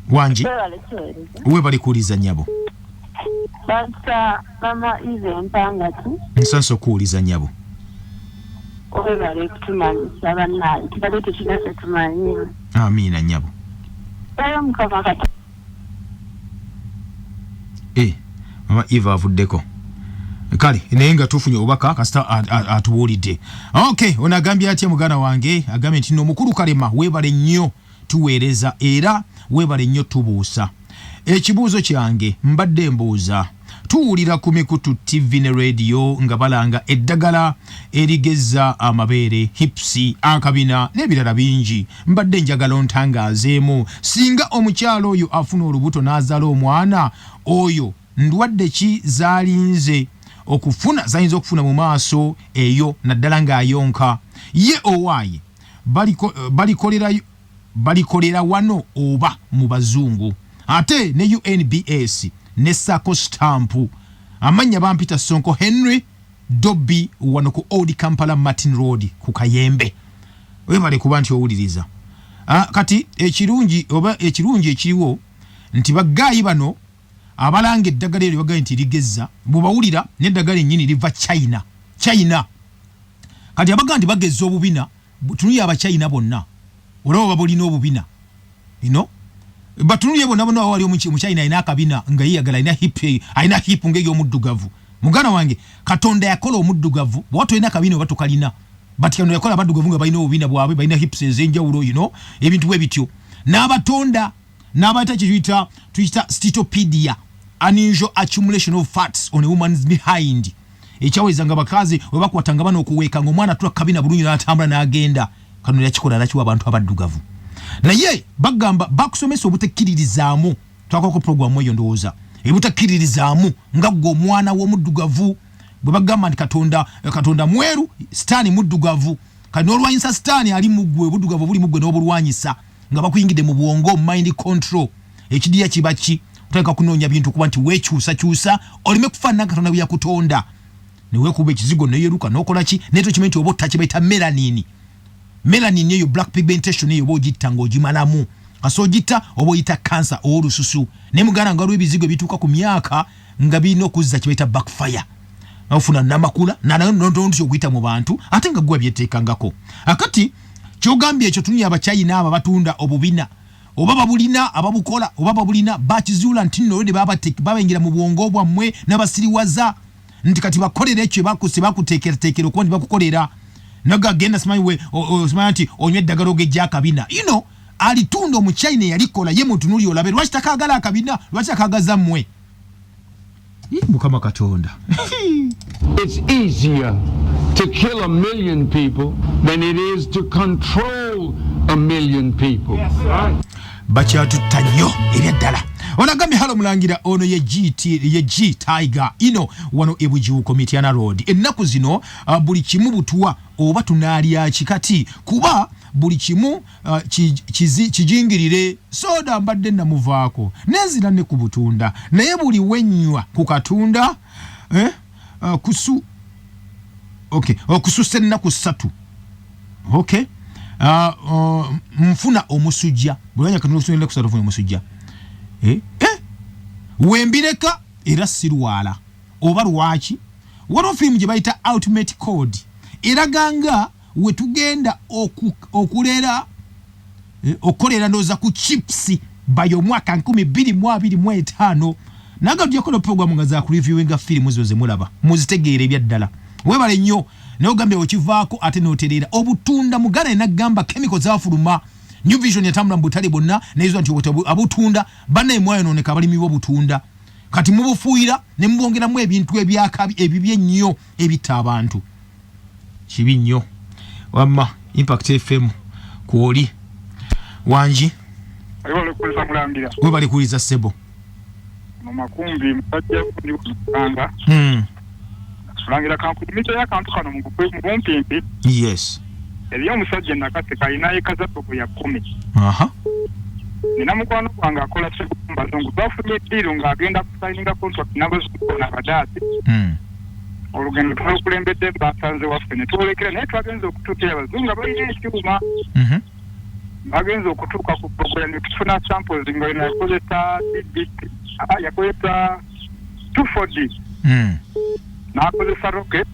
[SPEAKER 1] wanji uwe bali kuuliza nyabo
[SPEAKER 6] basta mama ize mpangati
[SPEAKER 1] nsanso kuuliza nyabo
[SPEAKER 6] uwe bali kutumanyisa banna kibale tekigase tumanyi
[SPEAKER 1] amina nyabo
[SPEAKER 6] mukama kati
[SPEAKER 1] mama Eva avuddeko kale naye nga tufunye obubaka kasita atubuulidde okay onagambye atya mugana wange agambye nti n'omukulu Kalema weebale nnyo tuweereza era weebale nnyo tubuusa ekibuuzo kyange mbadde mbuuza tuwulira ku mikutu TV ne radio nga balanga eddagala erigeza amabeere hipsi akabina n'ebirala bingi mbadde njagala ontangaazeemu singa omukyalo oyo afuna olubuto n'azaala omwana oyo ndwadde ki zaalinze okufuna zayinza okufuna mu maaso eyo naddala ng'ayonka ye owaaye balikolera wano oba mu bazungu ate ne UNBS ne Sako stampu amanya bampita Sonko Henry Dobby wano ku Old Kampala Martin Road ku Kayembe webale kuba nti owuliriza kati ekirungi ekiriwo nti bagaayi bano abalanga eddagala eryo bagaye nti ligezza bwebawulira n'eddagala ennyini liva China kati abaga nti bagezza obubina tunuye abachina bonna olaba babulina obubina batunuye bonna bonna wali omuchina ina akabina nga yiyagala ina hip ng'ey'omuddugavu mugana wange Katonda yakola omuddugavu bw'ato ina akabina oba tokalina batikano yakola abaddugavu nga balina obubina bwabwe balina hips ez'enjawulo ebintu bwe bityo n'abatonda n'abayita tuyita steatopedia unusual accumulation of fats on a woman's behind ekyaweza nga bakazi we bakwatanga bano okuweeka ng'omwana atula kabina bulungi n'atambula n'agenda kano yakikola nakiwa abantu abaddugavu naye bagamba bakusomesa obutekkiririzaamu twakolako programu eyo ndowooza ebutekkiririzaamu nga gwe omwana w'omuddugavu bwe bagamba nti katonda mweru sitaani muddugavu kati n'olwanyisa sitaani ali muggwe obuddugavu buli muggwe n'obulwanyisa nga bakuyingidde mu bwongo mind control ekidiya kiba ki otandika kunoonya bintu kuba nti weekyusa olime kufaanana Katonda bwe yakutonda niwe kuba ekizigo neyeruka nokola ki neto kimenti obo takibaita melanin eyo black pigmentation eyo bogitta ng'ogimalamu kasogita obo yita cancer olususu ne mugana nga lwebizigo bituuka ku myaka nga birina okuzza kibaita backfire ofuna namakula nondontyo okuyita mu bantu ate nga gwe byeteekangako akati kyogambye ekyo tuni abachayina aba batunda obubina oba babulina ababukola oba babulina bakizuula nti nno de babengira mu bwongo bwammwe n'abasiriwaza nti kati bakolera ekyo bakuteekera okuba nti bakukolera naga genda simanyi we simanyi nti onywe eddagala ogejja akabina alitunda omuchayina yalikola ye mutunuli olabe lwaki takagala akabina lwaki akagaza mmwe mukama katonda
[SPEAKER 7] It's easier to kill 1 million people than it is to control 1 million people. Yes, right.
[SPEAKER 1] Bakyatutta nnyo ebyaddala onagambye halo Omulangira ono ye G Tiger wano ebujiwuko Mityana Road ennaku zino buli kimu butwa oba tunaalya kikati kuba buli kimu kijingirire soda mbadde namuvaako nezira ne ku butunda naye buli wenywa ku katunda kususa ennaku 3 mfuna omusujja bulanya katunusubira kusatu funa omusujja wembireka era sirwala oba lwaki wano film gye bayita ultimate code eraganga wetugenda okolera ndoza ku chips bayo mwaka 2025 naga tujakola program nga za ku reviewinga film zo zemulaba muzitegeere ebyaddala webale nnyo nayo gambe okivaako ate noterera obutunda mugana enagamba chemicals afuluma New Vision yatambula mbutali bonna nezo nti abutunda banna emwayo noneka balimi bobutunda kati mubufuira ne mbongeramu ebintu ebyakabi ebibye nnyo ebita abantu kibi nnyo wamma Impact FM kuoli wanji
[SPEAKER 8] ayole kuliza Mulangira
[SPEAKER 1] we bali kuliza sebo
[SPEAKER 8] mama kumbi mtajja kundi kutanga Mulangira kankulimita ya kantu kano mumpimpi
[SPEAKER 1] yes
[SPEAKER 8] eriyo omusajja nakate kalina ekaza poko ya 10 nina mukwano kwanga akola sekumba zongo bafunye diro ng'agenda kusayininga contract n'abazukulu abadaati olugendo twakulembedde basanze waffe ne twolekera naye twagenza okutuukira abazungu balina ekyuma bagenza okutuuka ku program ne tufuna samples nga yakozesa yakozesa 240 n'akozesa rocket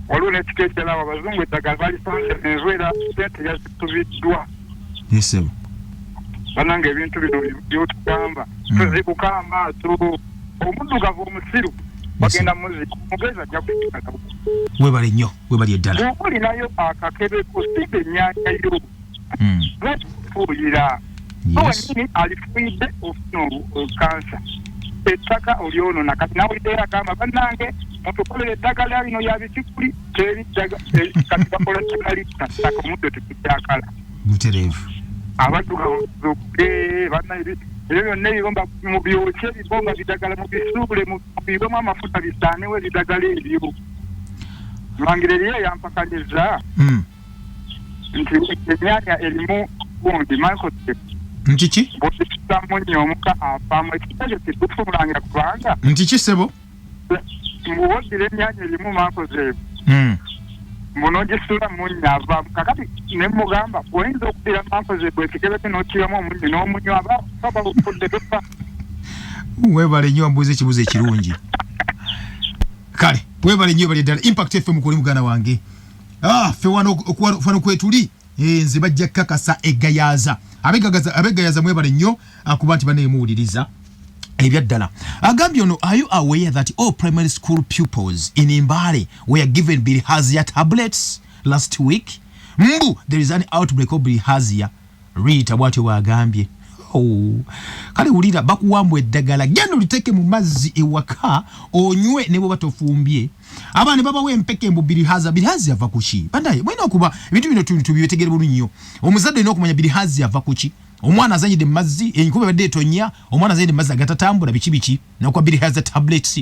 [SPEAKER 8] waliwo n'ekikeekya laba abazungu eddagala balisanze nezwera sente yazitubiddwa
[SPEAKER 1] yesebo
[SPEAKER 8] bananga ebintu bino byotugamba tuzikuka amaaso omuddugavu omusiru bagenda muzika omugezi ajja kusikaka
[SPEAKER 1] webale nnyo webali eddala
[SPEAKER 8] olinayo akakebe kusimba ennyanja yo lwakifuuyira owanyini alifuuyidde ofuna kansa ettaka olyonona kati nawuliddeyo agamba bannange mutukolera eddagala lino yabikikuli kati bakola ttaka littaka omuddo tekukyakala
[SPEAKER 1] butereevu
[SPEAKER 8] abaddugavuzuke banna ebyo byonna ebibomba mu byokye ebibomba bidagala mu bisuule mu bibemu amafuta bisaanewo ebidagala ebyo Mulangira eriyo yampakaliza nti ennyanya erimu gundi microscope
[SPEAKER 1] nkiki
[SPEAKER 8] bwekisutamu nnyo omuka afaamu ekitajo kituufu Mulangira kubanga
[SPEAKER 1] nkiki sebo
[SPEAKER 8] mbuwodira ennyanya erimu microscope munogisula munya avaamu kakati ne mugamba bw'oyinza okudira microscope ekikebeke n'okiramu omunyo n'omunyo aba bufudde tofa
[SPEAKER 1] webale nnyo ambuuza ekibuuzo ekirungi kale webale nnyo bali ddala Impact FM kuli muganda wange ffe wano kwetuli nze bajja kakasa egayaza abegayaza mwebale nnyo akuba nti baneemuwuliriza ebyaddala agambye ono are you aware that all primary school pupils in Mbale were given bilharzia tablets last week there is an outbreak of bilharzia Rita bwatyo bwagambye kale wulira bakuwambwa eddagala genda oliteke mu mazzi ewaka onywe ne bwe batofumbye abaana babawe empeke mbu bilharzia ava kuki bandaye mwina okuba ebintu bino tubitegere bulungi nnyo omuzadde olina okumanya bilharzia ava kuki omwana azanyide mu mazzi enkuba badde etonya omwana azanyide mu mazzi agatatambula biki nakwa bilharzia tablets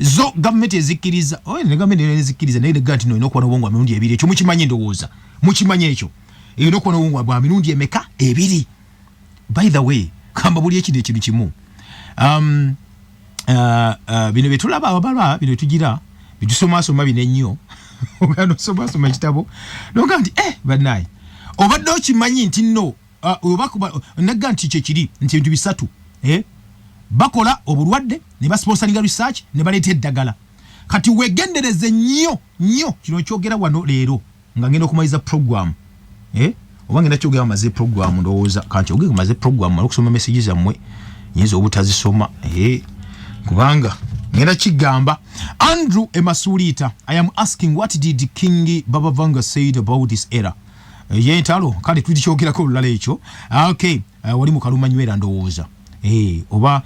[SPEAKER 1] zo government ezikiriza ne government ezikiriza naye gati no inokwana obwongo emirundi ebiri ekyo mukimanyi ndowooza mukimanyi ekyo inokwana obwongo bwa mirundi emeka ebiri. By the way, kamba buli ekide kimu bino betulaba ababala bino tugira bitusoma bine nnyo ogano soma kitabo noga nti bannaye obadde okimanyi nti nno obakuba nagga nti kyekiri nti ebintu bisatu bakola obulwadde ne basponsoringa research ne baleeta eddagala kati wegendereze nnyo kino kyogera wano leero nga ngenda okumaliza program oba ngenda kyogera amaze program ndowooza kanti ogenda kumaze program okusoma messages zammwe nyinza obutazisoma kubanga ngenda kigamba Andrew Emasuulita, I am asking what did King Baba Vanga said about this era yentalo kale tulikyogirako olulala ekyo okay wali mu Kalumanywera ndowooza oba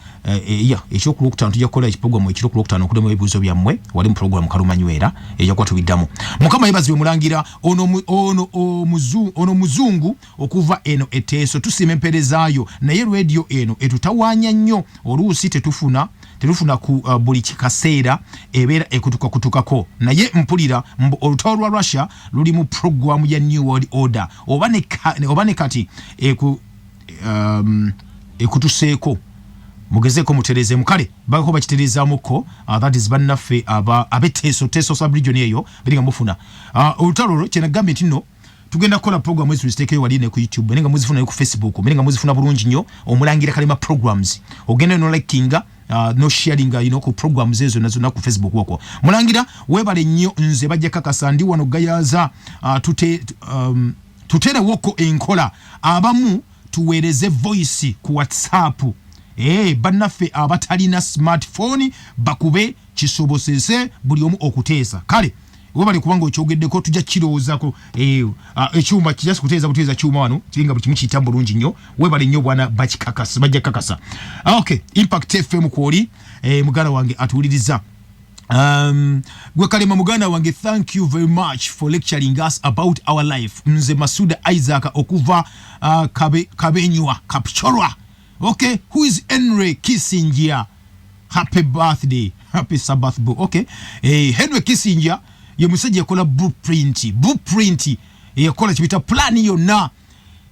[SPEAKER 1] ekyo ku lokutano tujja kukola ekiprogramu ekiro ku lokutano okudemu ebibuuzo byammwe wali mu program Kalumanywera ejja kuba tubiddamu mukama yebaziwe Mulangira ono muzungu okuva eno eteeso tusima emperezaayo naye radio eno etutawaanya nnyo oluusi tetufuna ku buli kikaseera ebeera ekutukako naye mpulira olutalo lwa Russia luli mu program ya New World Order oba ne kati ekutuseeko mugezeko mutereze mukale bako bakiterezamuko that is bannaffe abeteeso sub-region eyo biringa mufuna olutalo lwo kyena gambe nti tugenda kola program ezo zitekeyo wali ne ku YouTube biringa muzifuna ku Facebook biringa muzifuna bulungi nnyo Omulangira Kalema programs ogenda no likinga no sharing ku programs ezo nazo na ku Facebook wako Mulangira webale nnyo nze bajja kakasa ndi wano gayaza tutere woko enkola abamu tuweereze voice ku WhatsApp bannaffe abatalina smartphone bakube kisobosese buli omu okuteesa kale webale kubanga okyogeddeko tujja kiroozako ekyuma kijja kuteeza kyuma wano kiringa buli kimu kiyita bulungi nnyo webale nnyo bwana bajja kakasa okay Impact FM kwoli muganda wange atuwuliriza gwe Kalema muganda wange thank you very much for lecturing us about our life nze Masuda Isaac okuva kabenywa kapchorwa okay who is Henry Kissinger happy birthday happy Sabbath okay Henry Kissinger ye musajja yakola blueprint yakola kibita plan yonna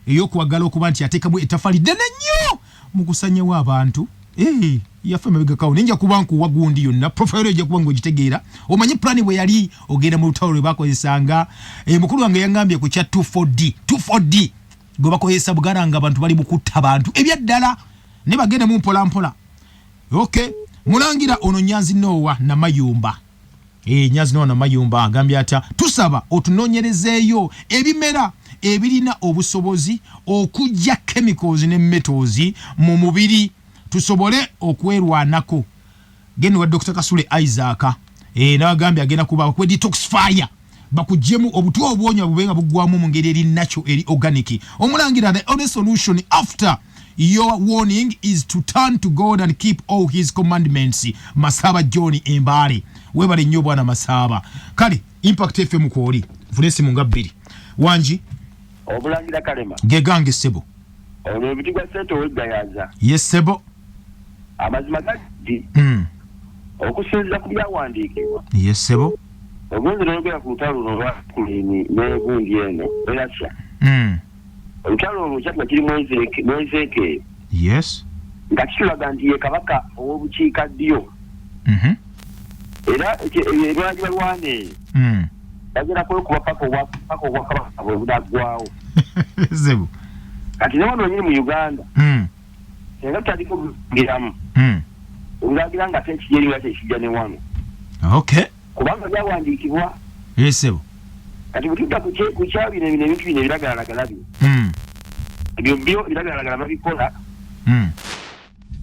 [SPEAKER 1] eyokuwagala okuba nti ateekamu ettafali ddene nnyo mu kusanyawo abantu yafa mabega kawo ninja kubanku wagundi yonna profile ejja kubango gitegeera omanyi plan bwe yali ogenda mu lutalo lwe bakozesanga mukulu wange yangambye ku kya 240 gwe bakozesa bugaranga abantu bali mukutta abantu ebyaddala ne bagenda mu mpola okay Mulangira ono Nyanzi Nowa na Mayumba Nyanzi Nowa na Mayumba agambye ata tusaba otunonyerezeeyo ebimera ebirina obusobozi okujja chemicals ne metals mu mubiri tusobole okwerwanako geno wa Dr. Kasule Isaac n'agambye agenda kuba ku detoxify bakujjemu obutu obwonya bubenga bugwamu mu ngeri eri natural eri organic Omulangira the only solution after your warning is to turn to God and keep all his commandments Masaba John Embale webale nnyo bwana Masaba kale Impact FM kwoli funesi munga 2 wanji
[SPEAKER 5] Omulangira Kalema
[SPEAKER 1] gegange sebo
[SPEAKER 5] olwo bitigwa sente wegayaza
[SPEAKER 1] yes sebo
[SPEAKER 5] amazima gadi okusinziza ku byawandiikibwa
[SPEAKER 1] yes sebo
[SPEAKER 5] ogonze n'ogera ku lutalo luno lwa kulini n'egundi eno erasya olutalo olwo kyatuba kiri mwezeke
[SPEAKER 1] yes
[SPEAKER 5] nga kitulaga nti ye kabaka ow'obukiikaddyo era erwanyi balwane eyo bagera kwekuba paka obwakabaka bwe bunaggwawo
[SPEAKER 1] sebo
[SPEAKER 5] kati ne wano nyini mu Uganda era tutaliko kugiramu olagira nga tekijeri nga tekijja ne wano
[SPEAKER 1] okay
[SPEAKER 5] kubanga byawandiikibwa
[SPEAKER 1] yesebo
[SPEAKER 5] kati butudda ku kyabino ebintu bino ebiragalagala byo ebiragalagala babikola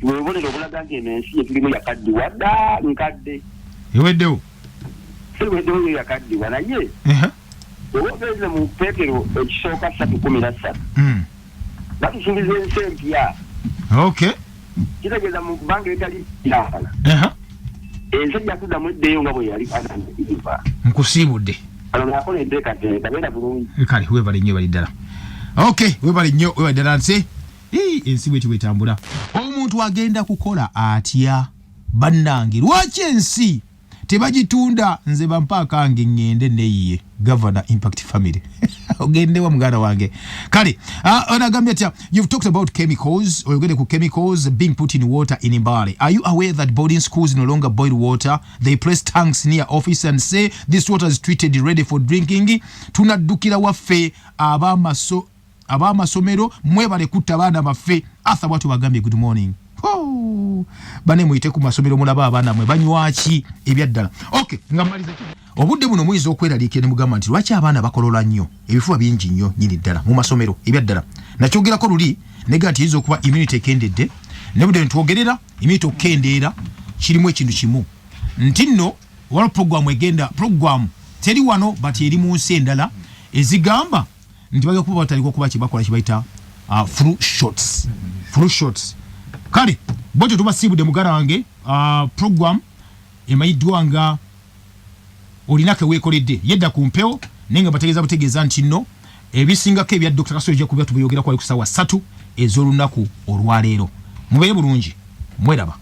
[SPEAKER 5] webonera obulaga nti eno ensi yetulimu yakaddiwa dda nkadde
[SPEAKER 1] eweddewo
[SPEAKER 5] seweddewo yo yakaddiwa naye oba ogenze mu Peetero ekisooka 3:13 batusuubiza ensi empya
[SPEAKER 1] okay
[SPEAKER 5] kitegeeza mu kubanga etali yafala ensi ejja kuddamu eddeeyo nga bwe yali iva
[SPEAKER 1] nkusiibudde
[SPEAKER 5] ano nakola enteekateeka beera bulungi
[SPEAKER 1] kale webale nnyo bali ddala okay webale nnyo webale ddala nti ensi bwetyo bwetambula omuntu agenda kukola atya bannange lwaki ensi tebagitunda nze bampa akange ngende neyiye governor impact family ogende wa muganda wange kale onagambye ati you've talked about chemicals or you're going chemicals being put in water in Mbale. Are you aware that boarding schools no longer boil water? They place tanks near office and say this water is treated ready for drinking. Tunadukira waffe abamasomero mwebale kutta baana baffe. Arthur watu bagambye good morning. Bane muite ku masomero mulaba abaana mwe banywaki ebyaddala. Okay, ngamaliza obudde buno mwizo okweraliikira ne mugamba nti lwaki abaana bakolola nnyo ebifuba bingi nnyo nyiri ddala mu masomero ebyaddala. Nakyogerako luli nega nti izo kuba immunity ekendedde ne budde ntwogerera immunity okendeera kirimu ekintu kimu nti nno wala program teri wano bati eri mu nsi endala ezigamba nti bagenda kuba bataliko kuba kibakola kibaita flu shots. Kale bojo tubasibudde mugara wange program emayiddwa nga olinake weekoledde yedda ku mpeo nenga bategeeza nti nno ebisingako ebya Dr. Kasoja ejja kubyogera ku sawa 3 ez'olunaku olwaleero. Mubeere bulungi mweraba.